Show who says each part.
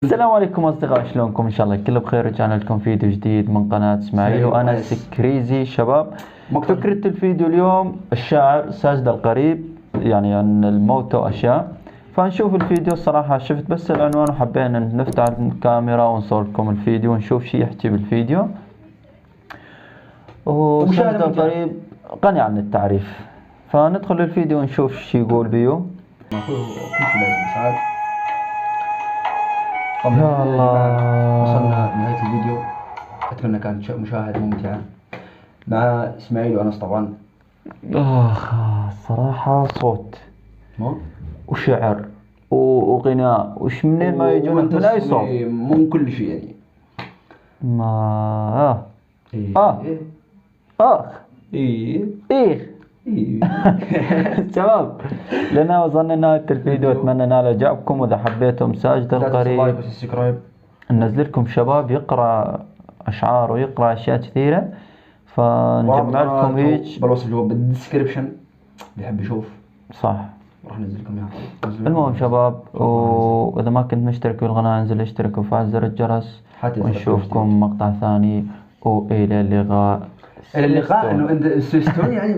Speaker 1: السلام عليكم أصدقاء، شلونكم؟ إن شاء الله كله بخير. رجعنا لكم فيديو جديد من قناة إسماعيل وأنا سكريزي. شباب، فكرة الفيديو اليوم الشاعر ساجد القريب، يعني عن الموت وأشياء. فنشوف الفيديو. الصراحة شفت بس العنوان وحبينا نفتح الكاميرا ونصور لكم الفيديو ونشوف شي يحكي بالفيديو. وساجد القريب غني عن التعريف، فندخل الفيديو ونشوف شي يقول بيو.
Speaker 2: يا الله، وصلنا لنهاية الفيديو. أتمنى كانت مشاهدة ممتعة مع إسماعيل وأنس طبعا.
Speaker 1: صراحة صوت وشعر وغناء وش منين ما يجون من أي صوت،
Speaker 2: مو من كل شيء يعني.
Speaker 1: ما شباب، لنا وصلنا نهاية الفيديو. أتمنى نال إعجابكم، وإذا حبيتم ساجد القريب ننزل لكم شباب يقرأ أشعار ويقرأ أشياء كثيرة، فنجمع لكم هيك
Speaker 2: بالوصف اللي هو بالديسكريبشن، اللي يحب يشوف
Speaker 1: صح
Speaker 2: راح ننزل لكم اياها.
Speaker 1: المهم شباب، وإذا ما كنت مشترك في القناة انزل اشترك وفعل زر الجرس، ونشوفكم مقطع ثاني. وإلى اللقاء.
Speaker 2: إلى اللقاء. إنه أنت يعني